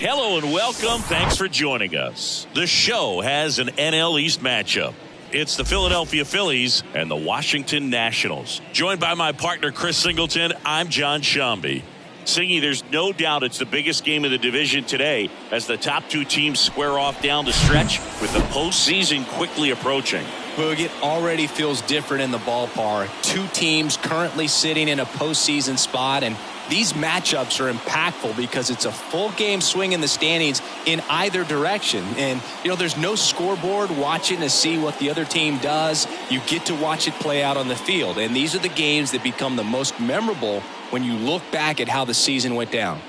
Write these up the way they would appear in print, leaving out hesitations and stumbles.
Hello and welcome. Thanks for joining us. The show has an NL East matchup. It's the Philadelphia Phillies and the Washington Nationals. Joined by my partner Chris Singleton, I'm John Shambi. Singy, there's no doubt it's the biggest game of the division today as the top two teams square off down the stretch with the postseason quickly approaching. Boog, it already feels different in the ballpark. Two teams currently sitting in a postseason spot, and these matchups are impactful because it's a full game swing in the standings in either direction. And, you know, there's no scoreboard watching to see what the other team does. You get to watch it play out on the field. And these are the games that become the most memorable when you look back at how the season went down.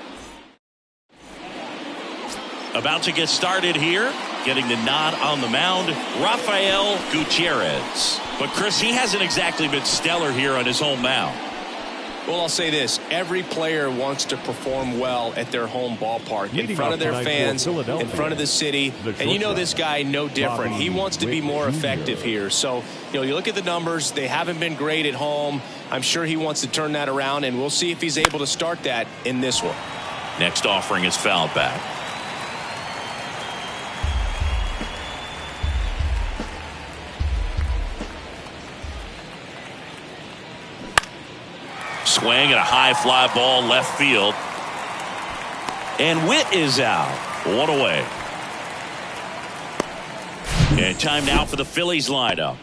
About to get started here. Getting the nod on the mound, Rafael Gutierrez. But Chris, he hasn't exactly been stellar here on his home mound. Well, I'll say this. Every player wants to perform well at their home ballpark, in front of their fans, in front of the city. And you know this guy no different. He wants to be more effective here. So, you know, you look at the numbers. They haven't been great at home. I'm sure he wants to turn that around, and we'll see if he's able to start that in this one. Next offering is fouled back. Swing and a high fly ball left field. And Witt is out. One away. And time now for the Phillies lineup.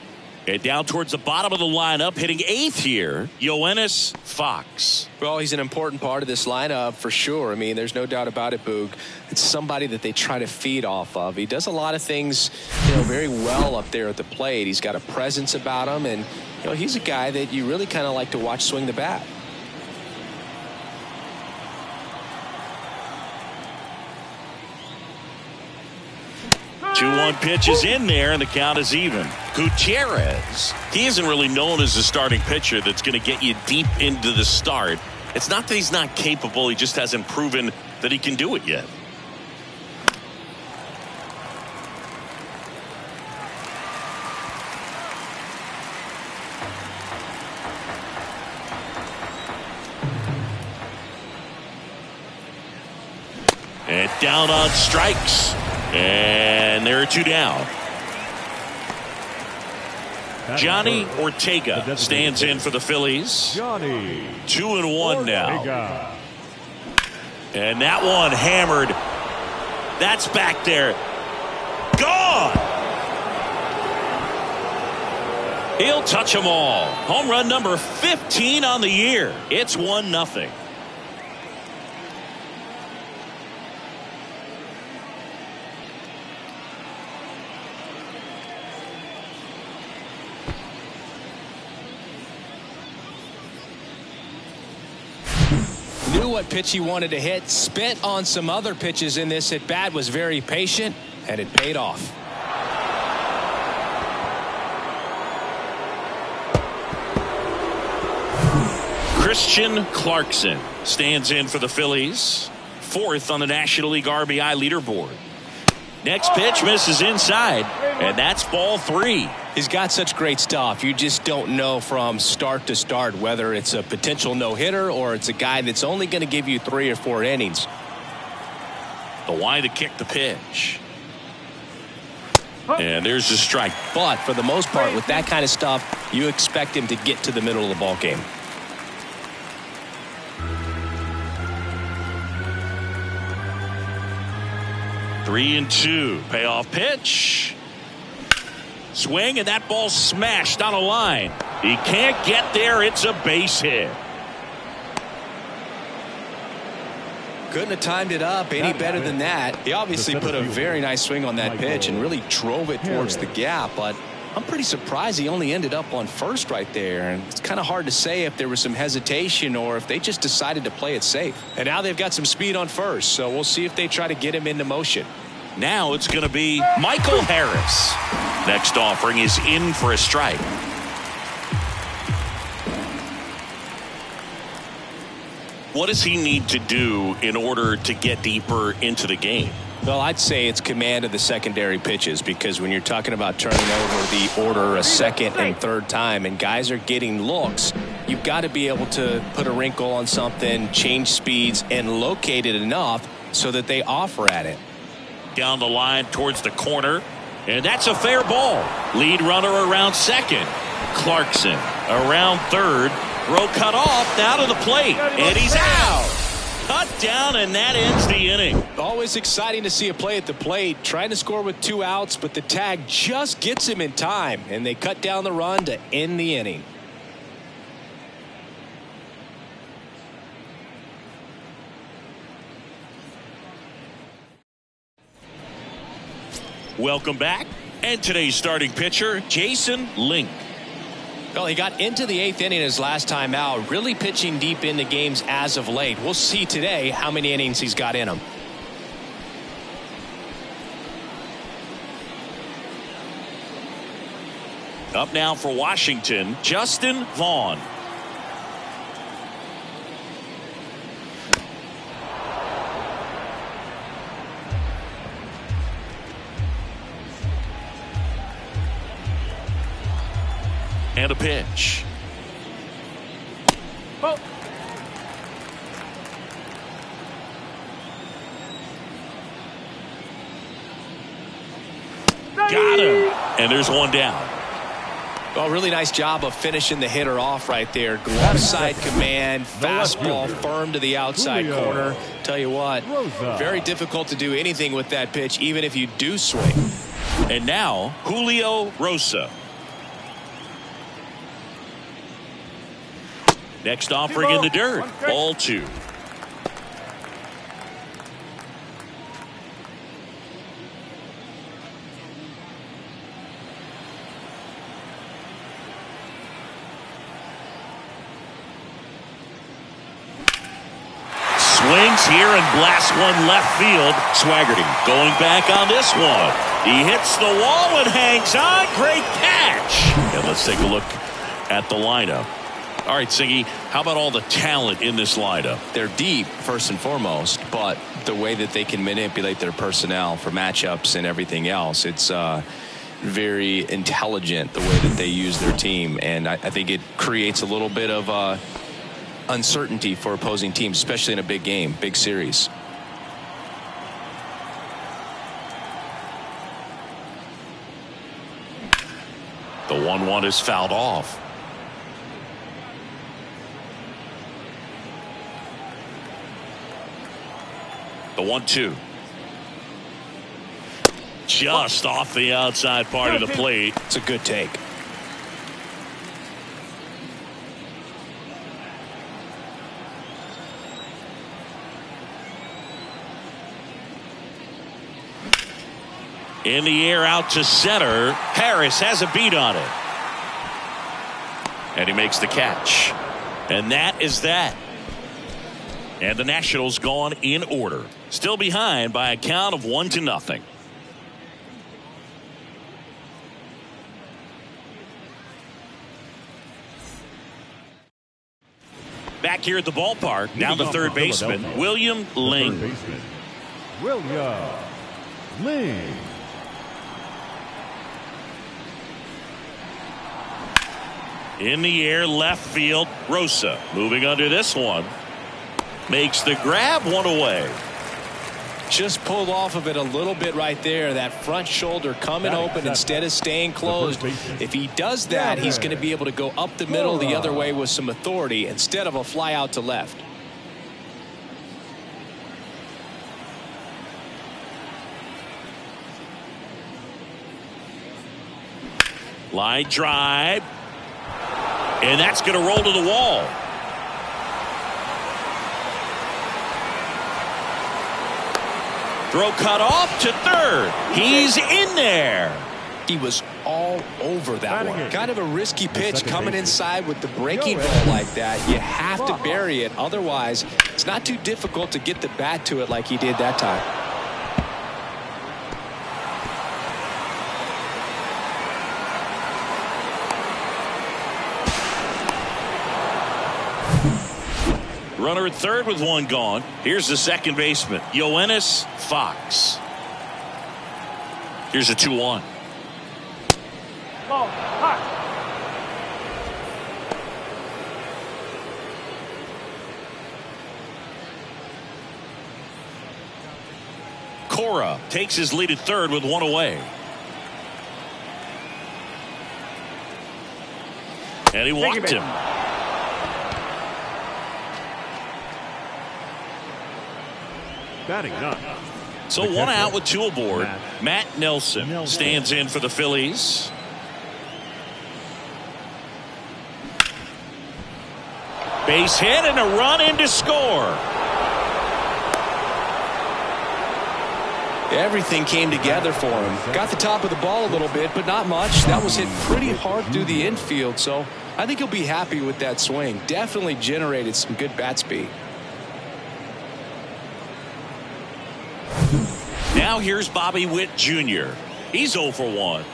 And down towards the bottom of the lineup, hitting eighth here, Yoenis Fox. Well, he's an important part of this lineup for sure. I mean, there's no doubt about it, Boog. It's somebody that they try to feed off of. He does a lot of things, you know, very well up there at the plate. He's got a presence about him, and, you know, he's a guy that you really kind of like to watch swing the bat. 2-1 pitch is in there, and the count is even. Gutierrez, he isn't really known as a starting pitcher that's going to get you deep into the start. It's not that he's not capable, he just hasn't proven that he can do it yet. And down on strikes. And there are two down. Johnny Ortega stands in for the Phillies. 2-1 now. And that one hammered. That's back there. Gone. He'll touch them all. Home run number 15 on the year. It's 1-0. Knew what pitch he wanted to hit, spit on some other pitches in this at bat, was very patient, and it paid off. Christian Clarkson stands in for the Phillies, fourth on the National League RBI leaderboard. Next pitch misses inside, and that's ball 3. He's got such great stuff. You just don't know from start to start whether it's a potential no-hitter or it's a guy that's only going to give you 3 or 4 innings. The line to kick the pitch. And there's the strike. But for the most part, with that kind of stuff, you expect him to get to the middle of the ball game. Three and 2. Payoff pitch. Swing, and that ball smashed on a line. He can't get there. It's a base hit. Couldn't have timed it up any better than that. He obviously put a very nice swing on that pitch and really drove it towards the gap, but I'm pretty surprised he only ended up on first right there. And it's kind of hard to say if there was some hesitation or if they just decided to play it safe. And now they've got some speed on first, so we'll see if they try to get him into motion. Now it's going to be Michael Harris. Next offering is in for a strike. What does he need to do in order to get deeper into the game? Well, I'd say it's command of the secondary pitches, because when you're talking about turning over the order a second and third time and guys are getting looks, you've got to be able to put a wrinkle on something, change speeds, and locate it enough so that they offer at it. Down the line towards the corner, and that's a fair ball. Lead runner around second. Clarkson around third. Throw cut off, now to the plate, and he's out. Cut down, and that ends the inning. Always exciting to see a play at the plate, trying to score with 2 outs, but the tag just gets him in time, and they cut down the run to end the inning. Welcome back, and today's starting pitcher, Jason Link. Well, he got into the 8th inning his last time out, really pitching deep into games as of late. We'll see today how many innings he's got in him. Up now for Washington, Justin Vaughn. And a pitch. Oh. Got him. And there's one down. Well, really nice job of finishing the hitter off right there. Glove side command, fastball firm to the outside corner. Tell you what, very difficult to do anything with that pitch, even if you do swing. And now, Julio Rosa. Next offering in the dirt. Ball 2. Swings here and blasts one left field. Swaggerty going back on this one. He hits the wall and hangs on. Great catch. And let's take a look at the lineup. All right, Siggy, how about all the talent in this lineup? They're deep, first and foremost, but the way that they can manipulate their personnel for matchups and everything else, it's very intelligent the way that they use their team. And I think it creates a little bit of uncertainty for opposing teams, especially in a big game, big series. The 1-1 is fouled off. The 1-2. Just off the outside part of the plate. It's a good take. In the air out to center. Harris has a beat on it. And he makes the catch. And that is that. And the Nationals gone in order. Still behind by a count of 1-0. Back here at the ballpark, now the third baseman, William Ling. William Ling. In the air, left field, Rosa moving under this one. Makes the grab, one away. Just pulled off of it a little bit right there. That front shoulder coming open instead of staying closed. If he does that, he's going to be able to go up the middle the other way with some authority instead of a fly out to left. Line drive. And that's going to roll to the wall. Throw cut off to third. He's in there. He was all over that one. Kind of a risky pitch coming inside with the breaking Yo, ball like that. You have to bury it. Otherwise, it's not too difficult to get the bat to it like he did that time. Runner at third with one gone. Here's the second baseman, Yoenis Fox. Here's a 2-1. Cora takes his lead at third with one away. And he walked him. Batting up. So one out with two aboard. Matt Nelson stands in for the Phillies. Base hit and a run in to score. Everything came together for him. Got the top of the ball a little bit, but not much. That was hit pretty hard through the infield, so I think he'll be happy with that swing. Definitely generated some good bat speed. Now here's Bobby Witt Jr. He's 0 for 1.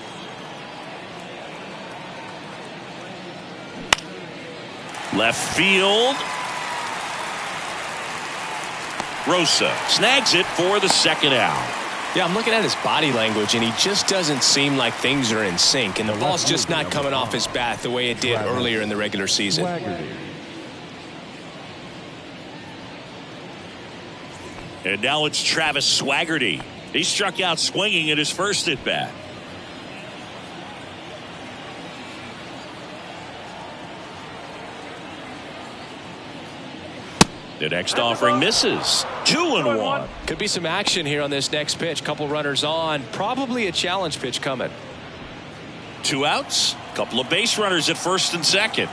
Left field. Rosa snags it for the second out. Yeah, I'm looking at his body language, and he just doesn't seem like things are in sync, and the ball's just not coming off his bat the way it did earlier in the regular season. And now it's Travis Swaggerty. He struck out swinging at his first at bat. The next offering misses. 2-1. Could be some action here on this next pitch. Couple runners on. Probably a challenge pitch coming. 2 outs. Couple of base runners at first and second.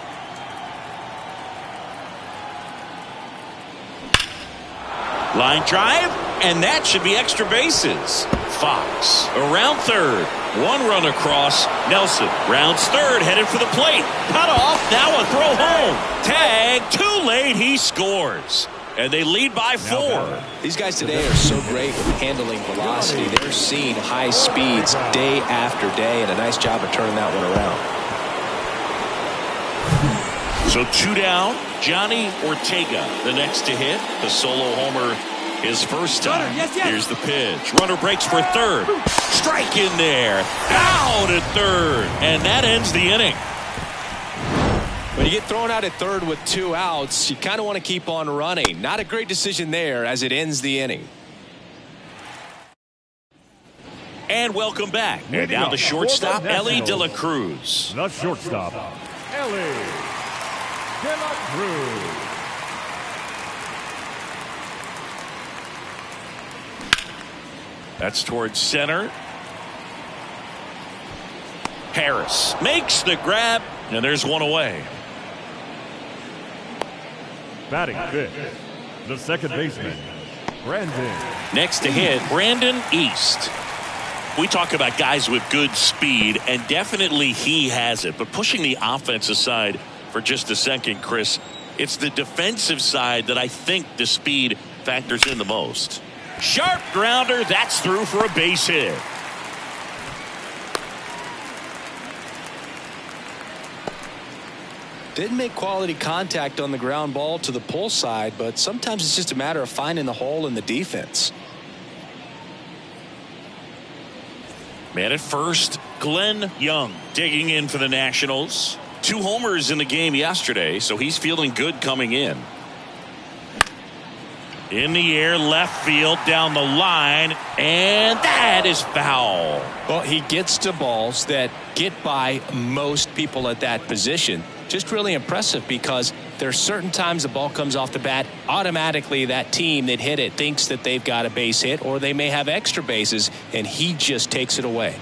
Line drive, and that should be extra bases. Fox around third. One run across. Nelson rounds third, headed for the plate. Cut off. Now a throw home. Tag. Too late. He scores. And they lead by 4. These guys today are so great with handling velocity. They're seeing high speeds day after day, and a nice job of turning that one around. So 2 down. Johnny Ortega, the next to hit. The solo homer his first time. Here's the pitch. Runner breaks for third. Strike in there. Out at third. And that ends the inning. When you get thrown out at third with 2 outs, you kind of want to keep on running. Not a great decision there as it ends the inning. And welcome back. And now the shortstop, Elly De La Cruz. The shortstop, Elly De La Cruz. That's towards center. Harris makes the grab, and there's one away. Batting fifth, the second baseman, Brandon. Next to hit, Brandon East. We talk about guys with good speed, and definitely he has it. But pushing the offense aside for just a second, Chris, it's the defensive side that I think the speed factors in the most. Sharp grounder, that's through for a base hit. Didn't make quality contact on the ground ball to the pull side, but sometimes it's just a matter of finding the hole in the defense. Man at first, Glenn Young digging in for the Nationals. 2 homers in the game yesterday, so he's feeling good coming in. In the air, left field, down the line, and that is foul. Well, he gets to balls that get by most people at that position. Just really impressive because there's certain times the ball comes off the bat, automatically that team that hit it thinks that they've got a base hit or they may have extra bases, and he just takes it away.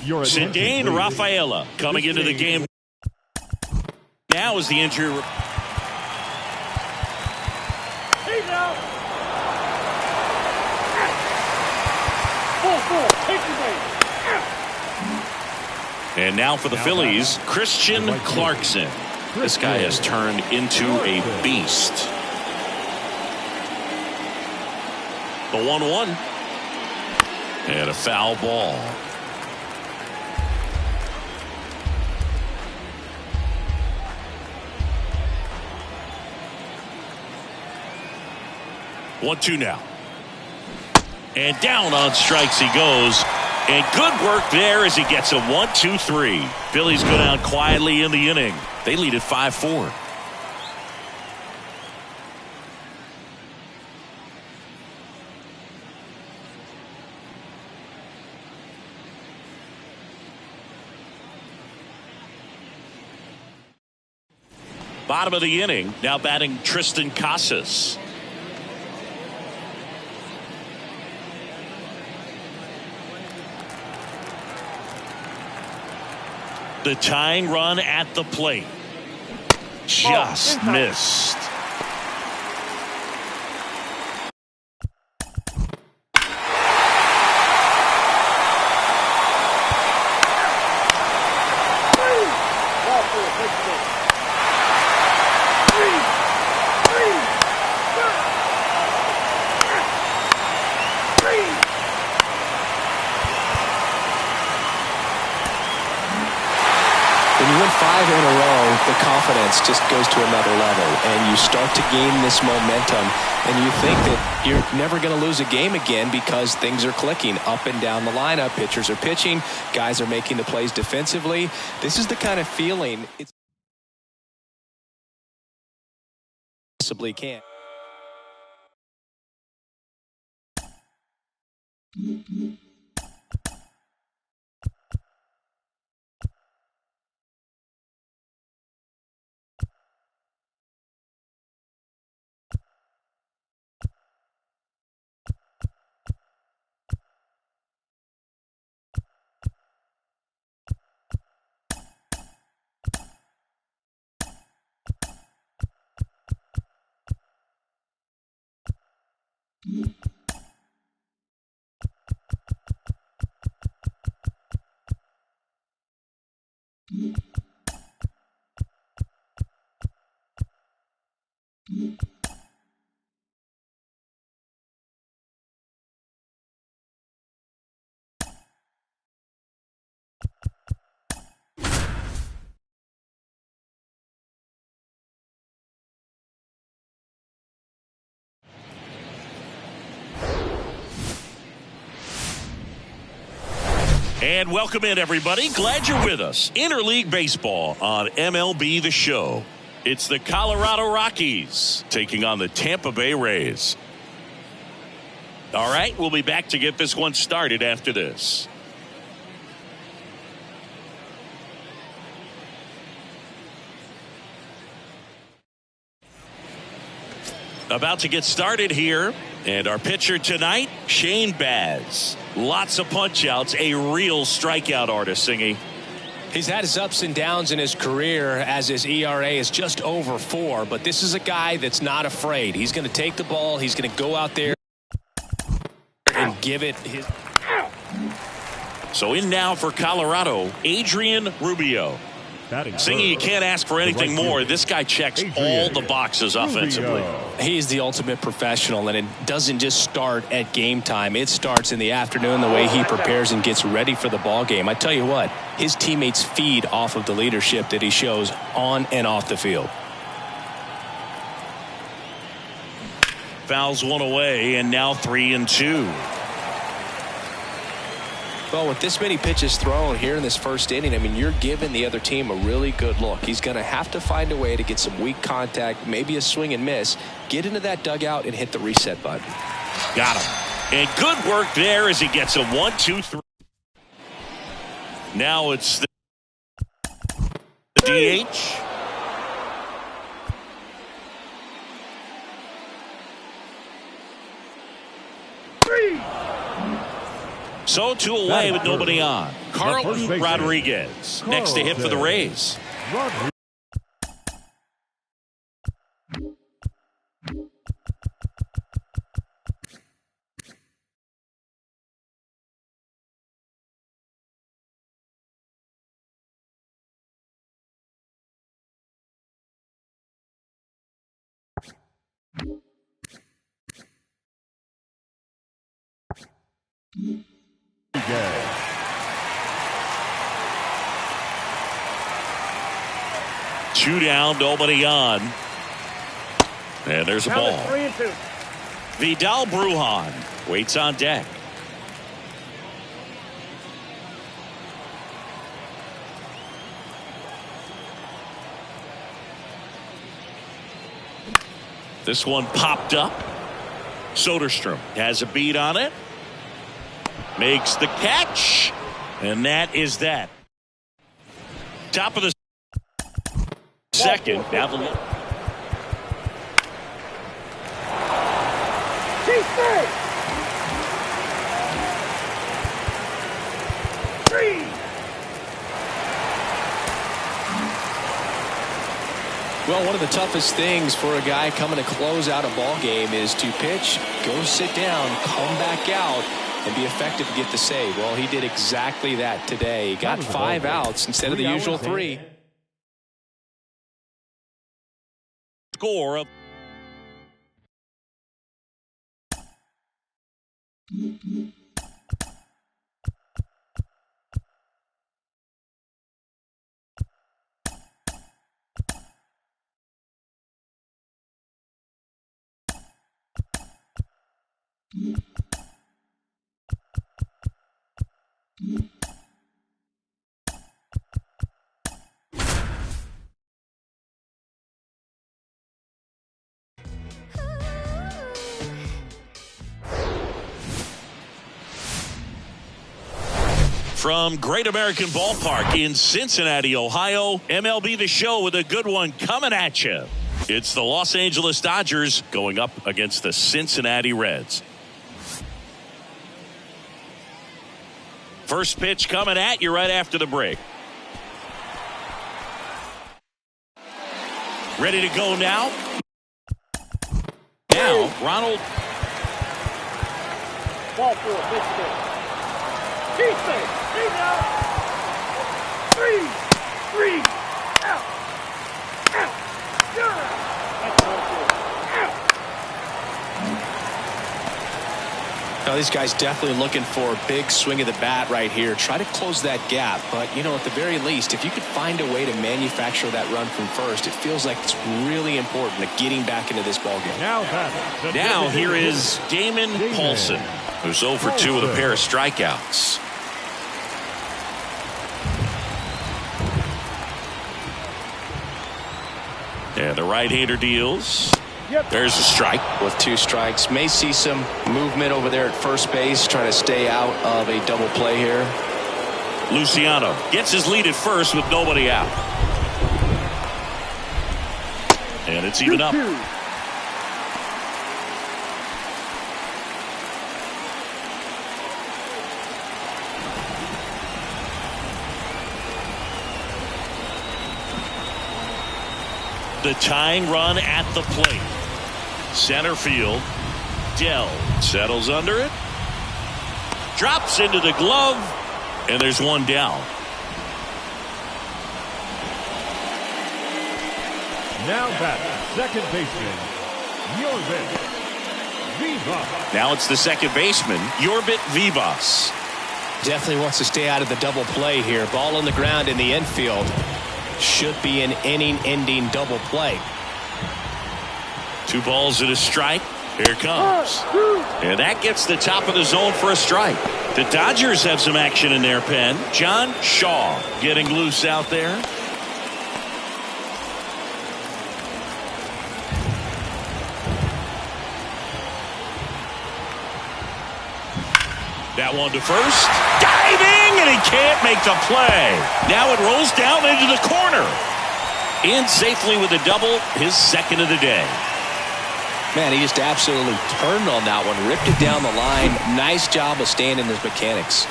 Your attention, Ceddanne please. Rafaela coming into the game. Now is the injury. He's out. 4-4. Take the way. And now for the Phillies, Christian Clarkson. This guy has turned into a beast. The 1-1. And a foul ball. One-two now. And down on strikes he goes. And good work there as he gets a 1-2-3. Phillies go down quietly in the inning. They lead at 5-4. Bottom of the inning, now batting Tristan Casas. The tying run at the plate. Just missed. When you win 5 in a row, the confidence just goes to another level, and you start to gain this momentum, and you think that you're never going to lose a game again because things are clicking up and down the lineup. Pitchers are pitching, guys are making the plays defensively. This is the kind of feeling it possibly can. And welcome in, everybody. Glad you're with us. Interleague Baseball on MLB The Show. It's the Colorado Rockies taking on the Tampa Bay Rays. All right, we'll be back to get this one started after this. About to get started here. And our pitcher tonight, Shane Baz. Lots of punch-outs, a real strikeout artist, Singy. He's had his ups and downs in his career as his ERA is just over 4, but this is a guy that's not afraid. He's going to take the ball. He's going to go out there and give it his. So in now for Colorado, Adrian Rubio. Singy, you can't ask for anything more. This guy checks all the boxes offensively. He's the ultimate professional, and it doesn't just start at game time. It starts in the afternoon, the way he prepares and gets ready for the ball game. I tell you what, his teammates feed off of the leadership that he shows on and off the field. Fouls one away, and now 3-2. Well, with this many pitches thrown here in this first inning, I mean, you're giving the other team a really good look. He's going to have to find a way to get some weak contact, maybe a swing and miss, get into that dugout and hit the reset button. Got him. And good work there as he gets a 1-2-3. Now it's the DH. So 2 away with nobody on. Carlton Rodriguez next to hit for the Rays. Two down, nobody on. And there's a ball. 3-2. Vidal Brujan waits on deck. This one popped up. Soderstrom has a beat on it. Makes the catch. And that is that. Top of the second. Now the Well, one of the toughest things for a guy coming to close out a ball game is to pitch, go sit down, come back out, and be effective to get the save. Well, he did exactly that today. He got 5 outs instead of the usual 3. Score of from Great American Ballpark in Cincinnati, Ohio, MLB The Show with a good one coming at you. It's the Los Angeles Dodgers going up against the Cincinnati Reds. First pitch coming at you right after the break. Ready to go now? Now, Ronald. Ball 4, big stick. He's safe. He's out. 3, out. Out. Good. That's ball 4. Out. Now, these guys definitely looking for a big swing of the bat right here. Try to close that gap. But, you know, at the very least, if you could find a way to manufacture that run from first, it feels like it's really important to getting back into this ballgame. Now here is Damon Paulson, who's 0 for 2 with a pair of strikeouts. And the right-hander deals. There's a strike. With 2 strikes. May see some movement over there at first base, trying to stay out of a double play here. Luciano gets his lead at first with nobody out. And it's even up. The tying run at the plate. Center field. Dell settles under it. Drops into the glove. And there's one down. Now batter, second baseman, Yorbit Vivas. Now it's the second baseman, Yorbit Vivas. Definitely wants to stay out of the double play here. Ball on the ground in the infield. Should be an inning-ending double play. 2 balls and a strike. Here it comes. And that gets the top of the zone for a strike. The Dodgers have some action in their pen. John Shaw getting loose out there. That one to first. Diving, and he can't make the play. Now it rolls down into the corner. In safely with a double, his second of the day. Man, he just absolutely turned on that one, ripped it down the line. Nice job of staying in his mechanics.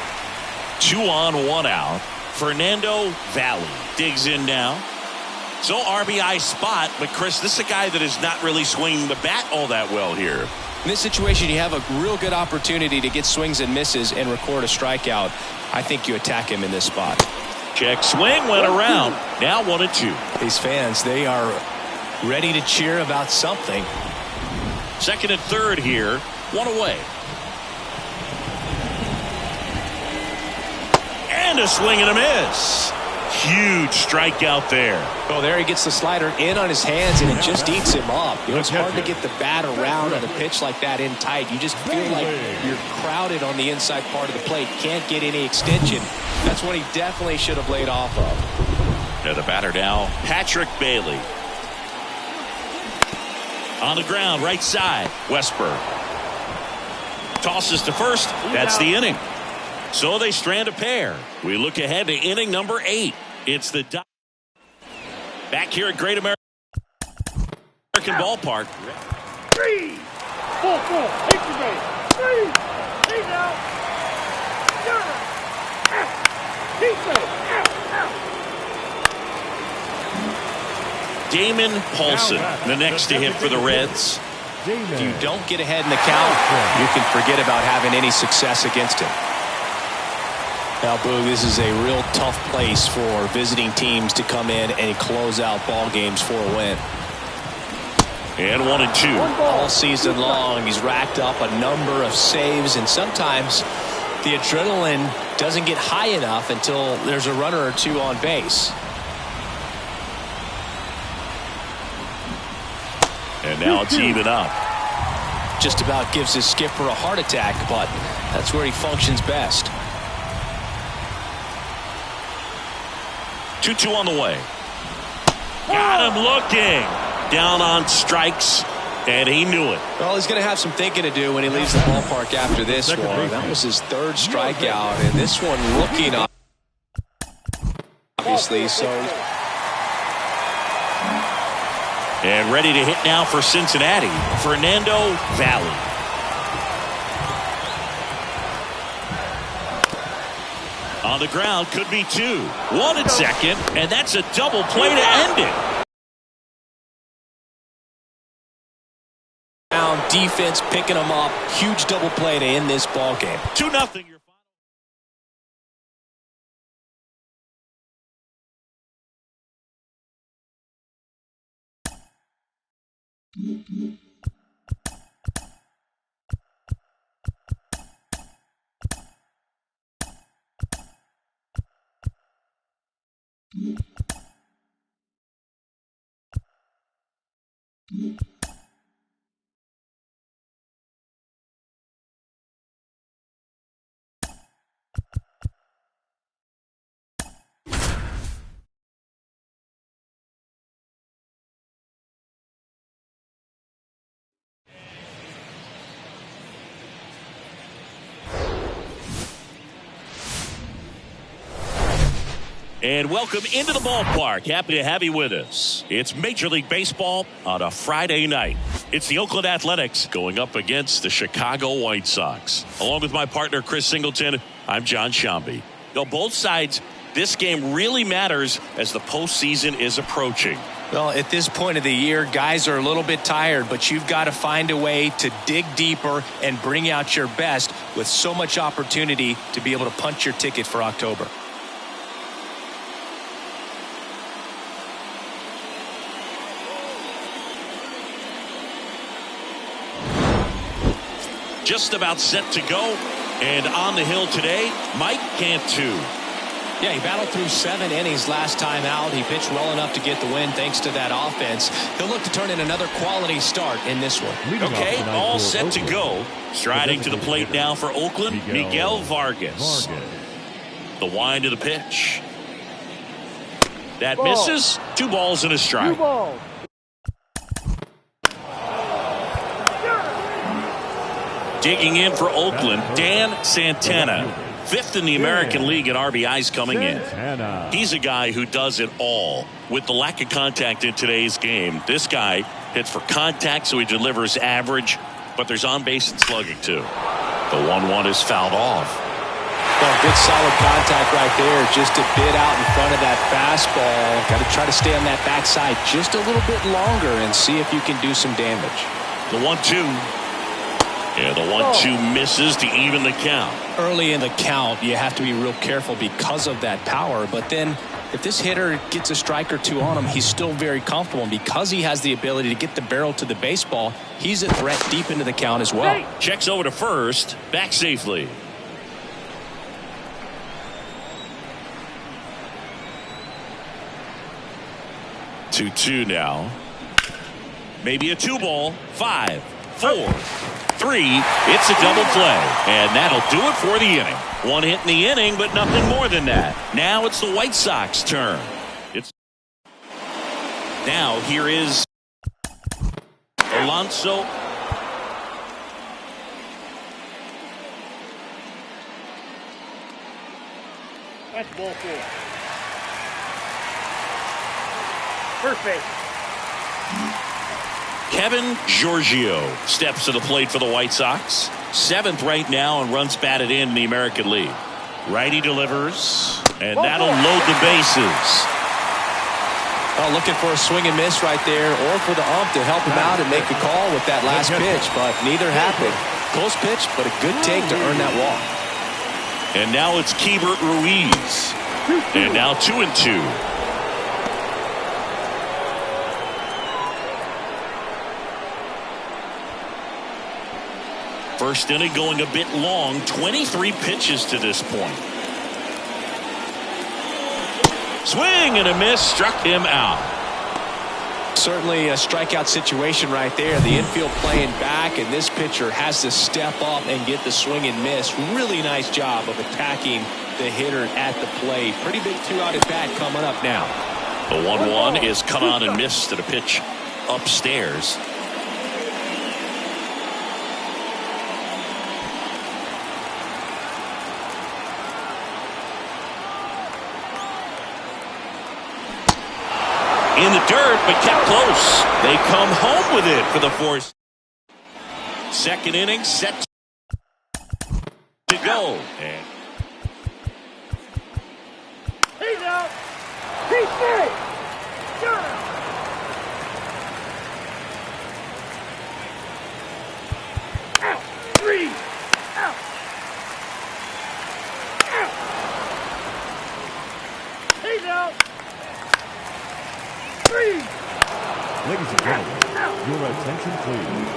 2 on, 1 out. Fernando Valley digs in now. So RBI spot, but Chris, this is a guy that is not really swinging the bat all that well here. In this situation, you have a real good opportunity to get swings and misses and record a strikeout. I think you attack him in this spot. Check swing, went around. Now 1-2. These fans, they are ready to cheer about something. Second and third here. 1 away. And a swing and a miss. Huge strikeout there. Oh, there he gets the slider in on his hands, and it just eats him up. You know, it's hard to get the bat around on a pitch like that in tight. You just feel like you're crowded on the inside part of the plate. Can't get any extension. That's what he definitely should have laid off of. Now the batter now, Patrick Bailey. On the ground, right side, Westburg. Tosses to first. That's the inning. So they strand a pair. We look ahead to inning number 8. It's the back here at Great American Ballpark. 3, 4, take the base. 3, he's out. Out. He's out. Damon Paulson, the next to hit for the Reds. If you don't get ahead in the count, you can forget about having any success against him. Now, Boog, this is a real tough place for visiting teams to come in and close out ball games for a win. And 1-2. All season long, he's racked up a number of saves, and sometimes the adrenaline doesn't get high enough until there's a runner or two on base. And now it's even up. Just about gives his skipper a heart attack, but that's where he functions best. 2-2 on the way. Got him looking. Down on strikes, and he knew it. Well, he's going to have some thinking to do when he leaves the ballpark after this one. That was his 3rd strikeout, and this one looking up, obviously. So. And ready to hit now for Cincinnati, Fernando Valley. On the ground, could be 2. 1 at second, and that's a double play to end it. Defense picking them up. Huge double play to end this ball game. 2-0. And welcome into the ballpark. Happy to have you with us. It's Major League Baseball on a Friday night. It's the Oakland Athletics going up against the Chicago White Sox. Along with my partner, Chris Singleton, I'm John Shambi. Now, both sides, this game really matters as the postseason is approaching. Well, at this point of the year, guys are a little bit tired, but you've got to find a way to dig deeper and bring out your best with so much opportunity to be able to punch your ticket for October. Just about set to go. And on the hill today, Mike Cantu. Yeah, he battled through 7 innings last time out. He pitched well enough to get the win thanks to that offense. He'll look to turn in another quality start in this one. Okay, all set to go. Striding to the plate now for Oakland, Miguel Vargas. The wind of the pitch. That misses. 2 balls and a strike. 2 balls. Digging in for Oakland, Dan Santana. 5th in the American League in RBIs coming in. He's a guy who does it all. With the lack of contact in today's game, this guy Hits for contact, so he delivers average, but there's on base and slugging too. The 1-1 is fouled off. Well, good solid contact right there. Just a bit out in front of that fastball. Got to try to stay on that backside just a little bit longer and see if you can do some damage. The 1-2. Yeah, the 1-2 misses to even the count. Early in the count, you have to be real careful because of that power. But then if this hitter gets a strike or two on him, he's still very comfortable. And because he has the ability to get the barrel to the baseball, he's a threat deep into the count as well. Checks over to first. Back safely. Two now. Maybe a 2-ball. 5, 4, 3. It's a double play. And that'll do it for the inning. One hit in the inning, but nothing more than that. Now it's the White Sox turn. Now here is Alonso. That's ball 4. First base. Kevin Giorgio steps to the plate for the White Sox. 7th right now and runs batted in the American League. Righty delivers, and that'll load the bases. Well, looking for a swing and miss right there, or for the ump to help him out and make a call with that last pitch, but neither happened. Close pitch, but a good take to earn that walk. And now it's Keibert Ruiz. And now 2-2. First inning going a bit long. 23 pitches to this point. Swing and a miss. Struck him out. Certainly a strikeout situation right there. The infield playing back, and this pitcher has to step up and get the swing and miss. Really nice job of attacking the hitter at the plate. Pretty big 2-out at bat coming up now. The 1-1 is cut on and missed to the pitch upstairs. In the dirt, but kept close. They come home with it for the 4th. Second inning set to go. And He's out. He's free. Out. 3. Out. Out. He's out. 3. Ladies and gentlemen, your attention please.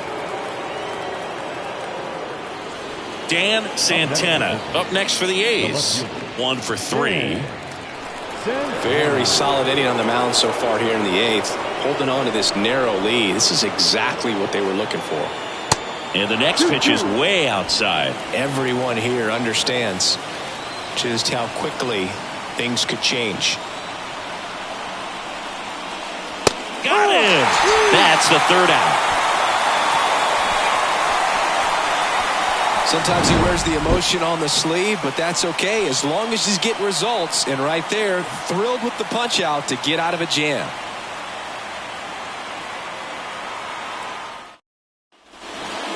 Dan Santana up next for the A's. 1 for 3. Very solid inning on the mound so far here in the 8th. Holding on to this narrow lead. This is exactly what they were looking for. And the next pitch is way outside. Everyone here understands just how quickly things could change. Got him. That's the 3rd out. Sometimes he wears the emotion on the sleeve, but that's okay as long as he's getting results. And right there, thrilled with the punch out to get out of a jam.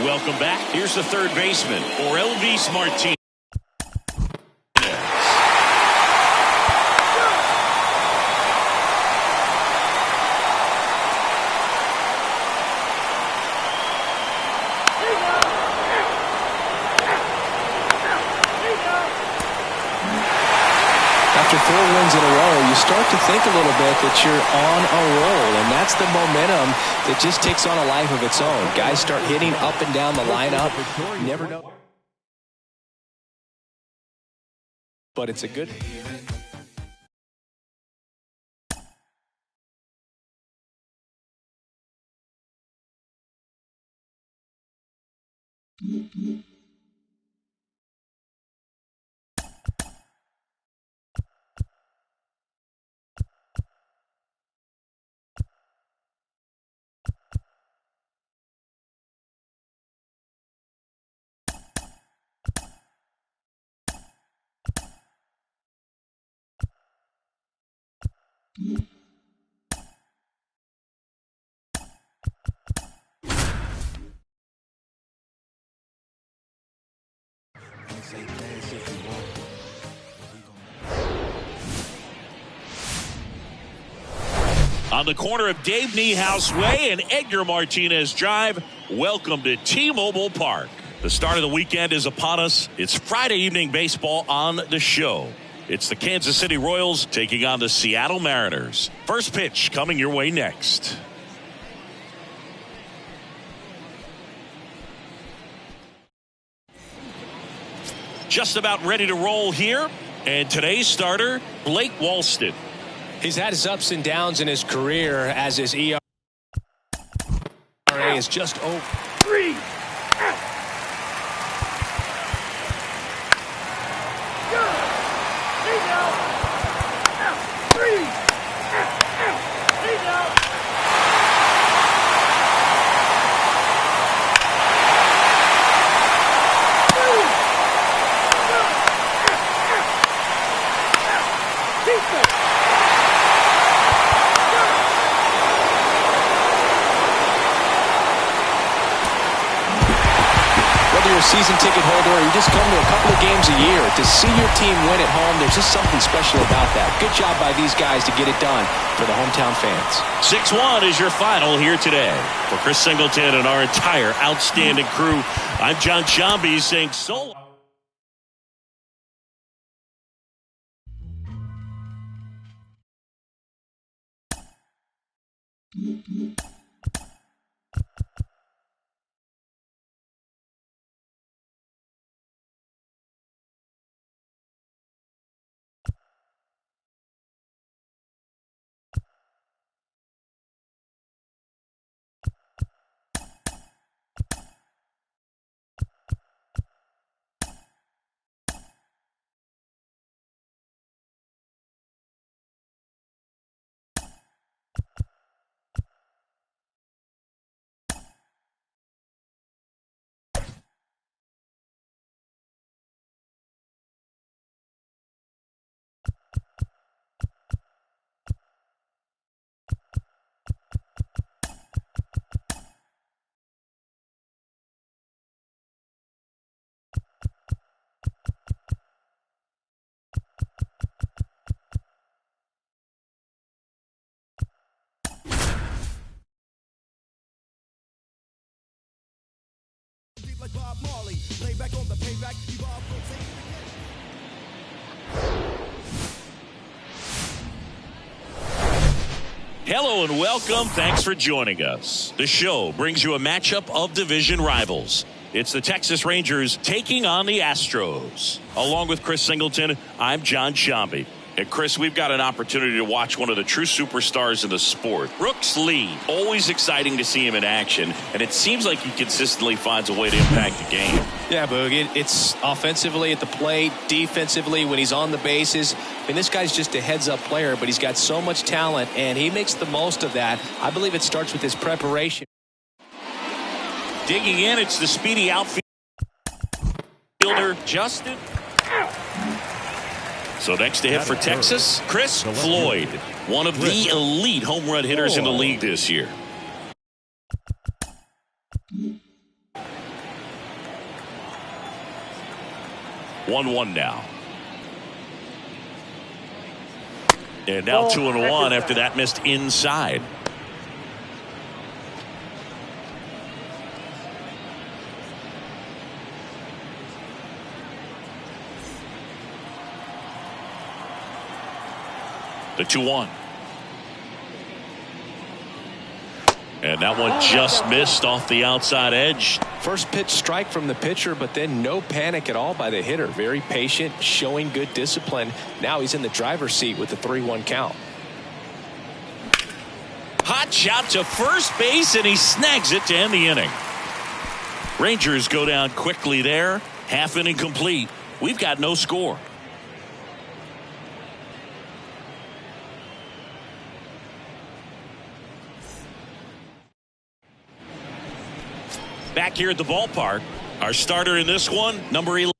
Welcome back. Here's the 3rd baseman, Orelvis Martinez. After 4 wins in a row, you start to think a little bit that you're on a roll, and that's the momentum that just takes on a life of its own. Guys start hitting up and down the lineup. You never know. But it's a good... On the corner of Dave Niehaus Way and Edgar Martinez Drive, welcome to T-Mobile Park. The start of the weekend is upon us. It's Friday evening baseball on the show. It's the Kansas City Royals taking on the Seattle Mariners. First pitch coming your way next. Just about ready to roll here. And today's starter, Blake Walston. He's had his ups and downs in his career as his ERA is just over 3 out. Go. 8 out. Out. 3 out. 8 out. Whether you're a season ticket holder or you just come to a couple of games a year, to see your team win at home, there's just something special about that. Good job by these guys to get it done for the hometown fans. 6-1 is your final here today. For Chris Singleton and our entire outstanding crew, I'm John Shambi saying so long. Like Bob Marley, lay back on the payback, evolve, rotate again. Hello and welcome. Thanks for joining us. The show brings you a matchup of division rivals. It's the Texas Rangers taking on the Astros. Along with Chris Singleton, I'm John Shambi. And Chris, we've got an opportunity to watch one of the true superstars in the sport. Brooks Lee, always exciting to see him in action, and it seems like he consistently finds a way to impact the game. Yeah, Boog, it's offensively at the plate, defensively when he's on the bases. I mean, this guy's just a heads-up player, but he's got so much talent, and he makes the most of that. I believe it starts with his preparation. Digging in, it's the speedy outfielder, Justin. So next to hit for Texas, Chris Floyd, one of the elite home run hitters in the league this year. One now. And now 2-1 after that missed inside. The 2-1. And that one just missed off the outside edge. First pitch strike from the pitcher, but then no panic at all by the hitter. Very patient, showing good discipline. Now he's in the driver's seat with the 3-1 count. Hot shot to first base, and he snags it to end the inning. Rangers go down quickly there. Half inning complete. We've got no score. Back here at the ballpark, our starter in this one, number 11.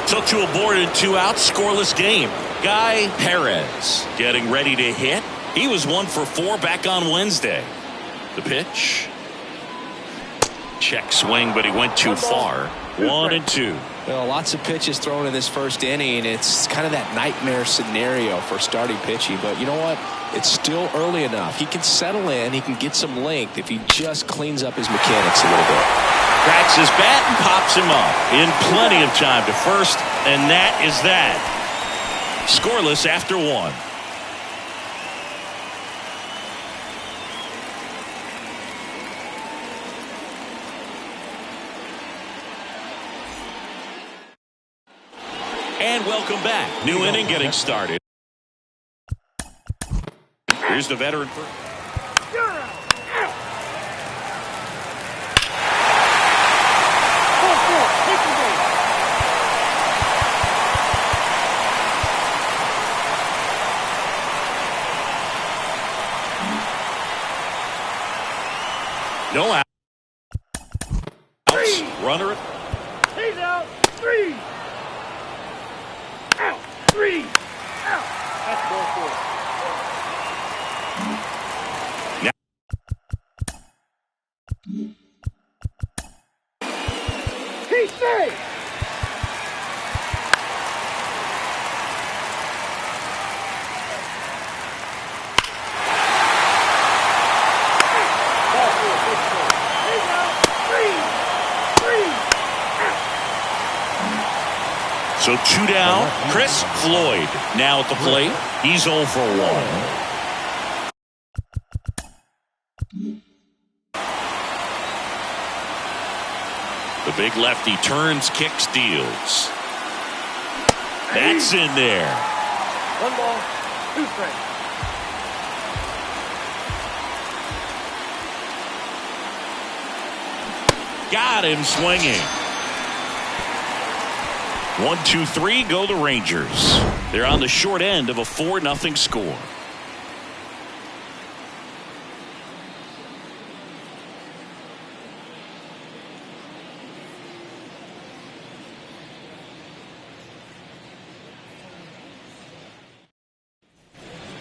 Took to a board and 2 outs, scoreless game. Guy Perez getting ready to hit. He was 1 for 4 back on Wednesday. The pitch. check swing, but he went too far. 1-2. Well, lots of pitches thrown in this first inning. It's kind of that nightmare scenario for starting pitching. But you know what? It's still early enough. He can settle in. He can get some length if he just cleans up his mechanics a little bit. Cracks his bat and pops him up in plenty of time to first, and that is that. Scoreless after 1. And welcome back. New inning getting started. Here's the veteran. No out. Runner. He's out. 3. Out. 3. Out. That's ball 4. Now. He's safe. So 2 down. Chris Floyd now at the plate. He's 0 for 1. The big lefty turns, kicks, deals. That's in there. 1 ball, 2 strikes. Got him swinging. 1, 2, 3 go the Rangers. They're on the short end of a 4-0 score.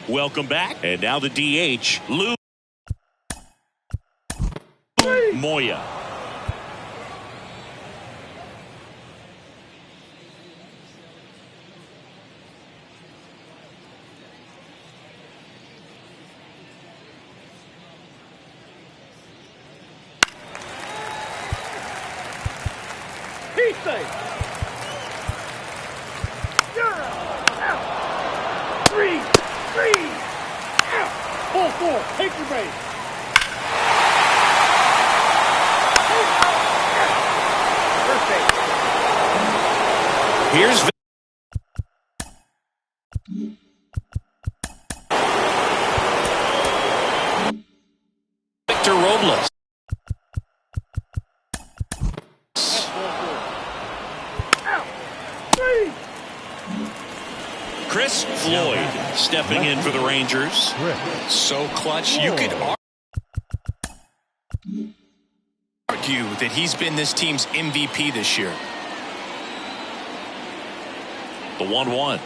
Welcome back. And now the DH, Lou Moya. He's safe. You're out. 3. 3. Out. Ball 4. Take your base. First base. Here's Victor Robles. Chris Floyd stepping in for the Rangers. So clutch. You could argue that he's been this team's MVP this year. The 1-1.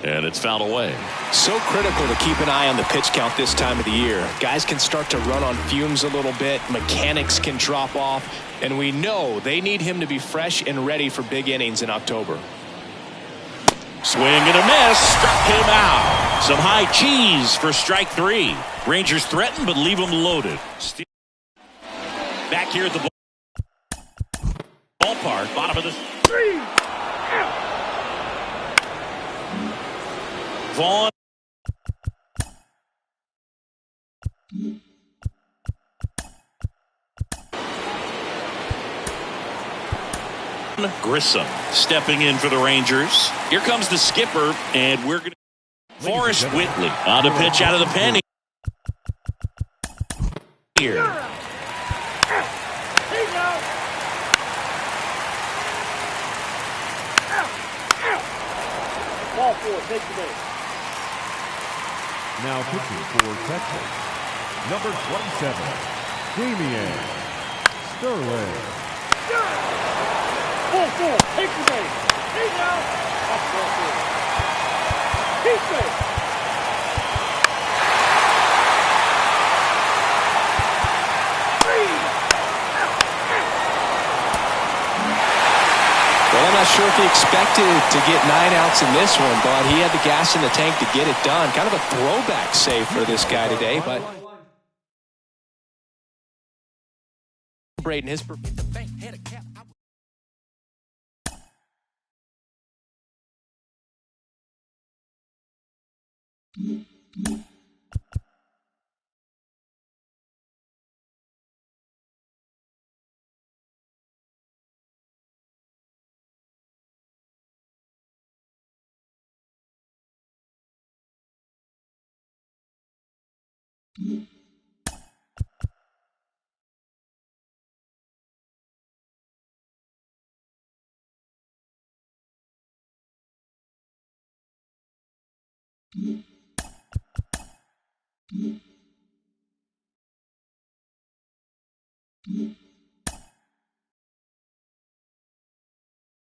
And it's fouled away. So critical to keep an eye on the pitch count this time of the year. Guys can start to run on fumes a little bit. Mechanics can drop off. And we know they need him to be fresh and ready for big innings in October. Swing and a miss. Struck him out. Some high cheese for strike 3. Rangers threaten but leave him loaded. Back here at the ballpark. Bottom of the 3. Out. Vaughn. Grissom stepping in for the Rangers. Here comes the skipper, and we're going to Forrest Whitley on the pitch out of the pen here. He's out. Out. Out. Ball 4. Take the base. Now pitching for Texas, number 27, Damian Sterling. Ball 4. Take the base. He's out. That's ball 4. He's safe. sure if he expected to get 9 outs in this one, but he had the gas in the tank to get it done. Kind of a throwback save for this guy today, but celebrating his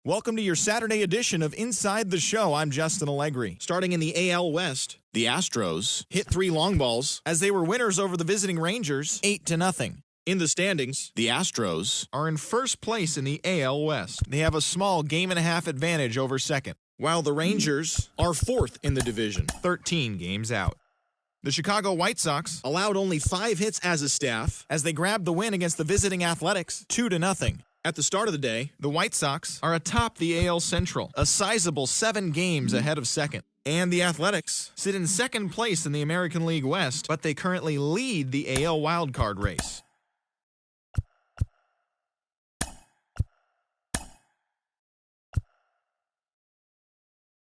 Welcome to your Saturday edition of Inside the Show. I'm Justin Allegri. Starting in the AL West, the Astros hit 3 long balls as they were winners over the visiting Rangers 8-0. In the standings, the Astros are in first place in the AL West. They have a small game-and-a-half advantage over second, while the Rangers are fourth in the division, 13 games out. The Chicago White Sox allowed only 5 hits as a staff as they grabbed the win against the visiting Athletics 2-0. At the start of the day, the White Sox are atop the AL Central, a sizable 7 games ahead of second. And the Athletics sit in second place in the American League West, but they currently lead the AL wildcard race.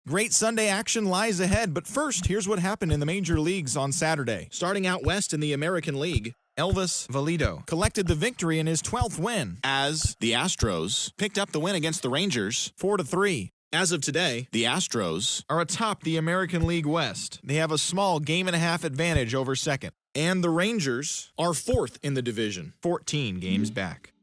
Great Sunday action lies ahead, but first, here's what happened in the major leagues on Saturday. Starting out west in the American League, Elvis Valido collected the victory in his 12th win as the Astros picked up the win against the Rangers 4-3. As of today, the Astros are atop the American League West. They have a small game-and-a-half advantage over second. And the Rangers are fourth in the division, 14 games back.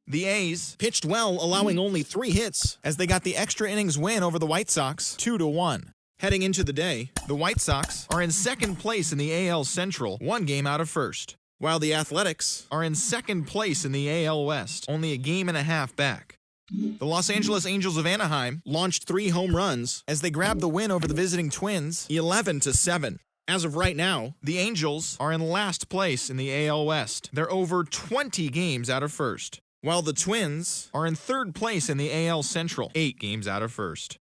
The A's pitched well, allowing only 3 hits as they got the extra innings win over the White Sox 2-1. Heading into the day, the White Sox are in second place in the AL Central, 1 game out of first, while the Athletics are in second place in the AL West, only a game-and-a-half back. The Los Angeles Angels of Anaheim launched 3 home runs as they grabbed the win over the visiting Twins 11-7. As of right now, the Angels are in last place in the AL West. They're over 20 games out of first, while the Twins are in third place in the AL Central, 8 games out of first.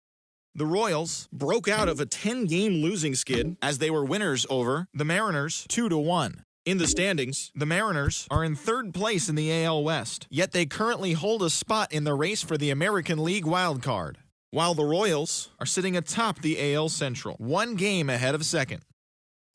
The Royals broke out of a 10-game losing skid as they were winners over the Mariners 2-1. In the standings, the Mariners are in third place in the AL West, yet they currently hold a spot in the race for the American League wildcard, while the Royals are sitting atop the AL Central, 1 game ahead of second.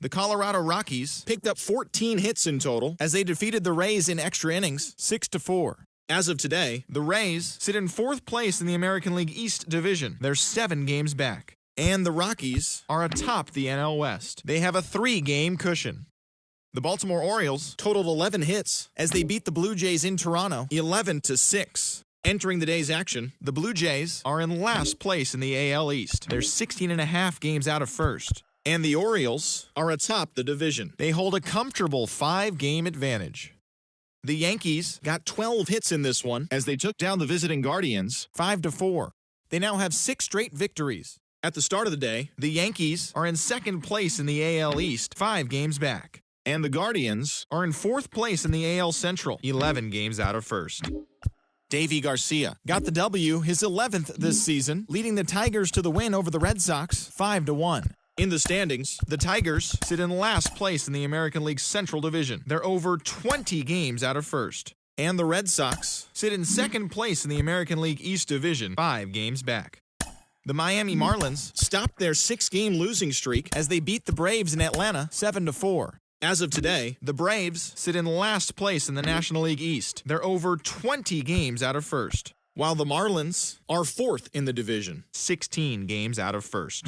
The Colorado Rockies picked up 14 hits in total as they defeated the Rays in extra innings 6-4. As of today, the Rays sit in fourth place in the American League East Division. They're 7 games back. And the Rockies are atop the NL West. They have a 3-game cushion. The Baltimore Orioles totaled 11 hits as they beat the Blue Jays in Toronto 11-6. Entering the day's action, the Blue Jays are in last place in the AL East. They're 16.5 games out of first. And the Orioles are atop the division. They hold a comfortable 5-game advantage. The Yankees got 12 hits in this one as they took down the visiting Guardians 5-4. They now have 6 straight victories. At the start of the day, the Yankees are in second place in the AL East, 5 games back. And the Guardians are in fourth place in the AL Central, 11 games out of first. Davy Garcia got the W, his 11th this season, leading the Tigers to the win over the Red Sox 5-1. In the standings, the Tigers sit in last place in the American League Central Division. They're over 20 games out of first. And the Red Sox sit in second place in the American League East Division, 5 games back. The Miami Marlins stopped their 6-game losing streak as they beat the Braves in Atlanta 7-4. As of today, the Braves sit in last place in the National League East. They're over 20 games out of first, while the Marlins are fourth in the division, 16 games out of first.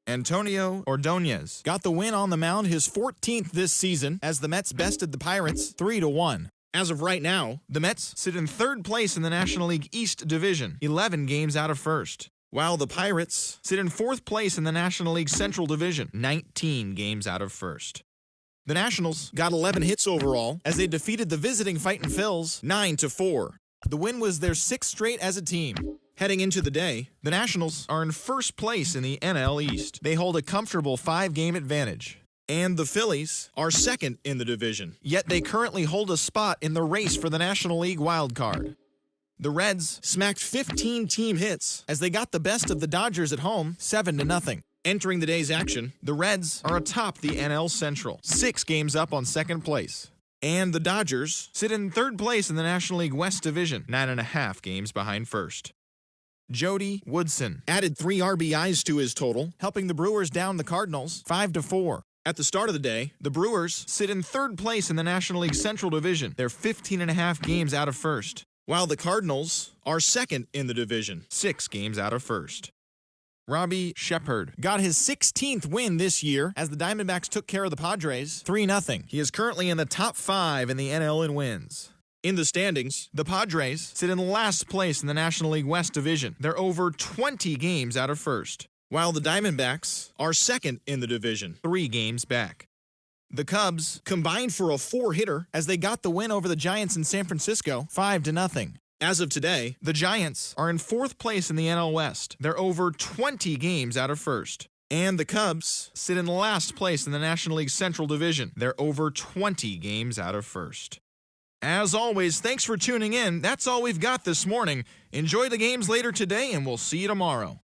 Antonio Ordonez got the win on the mound, his 14th this season, as the Mets bested the Pirates 3-1. As of right now, the Mets sit in third place in the National League East Division, 11 games out of first, while the Pirates sit in fourth place in the National League Central Division, 19 games out of first. The Nationals got 11 hits overall as they defeated the visiting Fightin' Phils 9-4. The win was their 6th straight as a team. Heading into the day, the Nationals are in first place in the NL East. They hold a comfortable 5-game advantage. And the Phillies are second in the division, yet they currently hold a spot in the race for the National League wild card. The Reds smacked 15 team hits as they got the best of the Dodgers at home, 7-0. Entering the day's action, the Reds are atop the NL Central, 6 games up on second place. And the Dodgers sit in third place in the National League West Division, 9.5 games behind first. Jody Woodson added 3 RBIs to his total, helping the Brewers down the Cardinals 5-4. At the start of the day, the Brewers sit in third place in the National League Central Division. They're 15.5 games out of first, while the Cardinals are second in the division, 6 games out of first. Robbie Shepard got his 16th win this year as the Diamondbacks took care of the Padres 3-0. He is currently in the top 5 in the NL in wins. In the standings, the Padres sit in last place in the National League West Division. They're over 20 games out of first, while the Diamondbacks are second in the division, 3 games back. The Cubs combined for a 4-hitter as they got the win over the Giants in San Francisco, 5-0. As of today, the Giants are in 4th place in the NL West. They're over 20 games out of first. And the Cubs sit in last place in the National League Central Division. They're over 20 games out of first. As always, thanks for tuning in. That's all we've got this morning. Enjoy the games later today, and we'll see you tomorrow.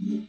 Mm-hmm.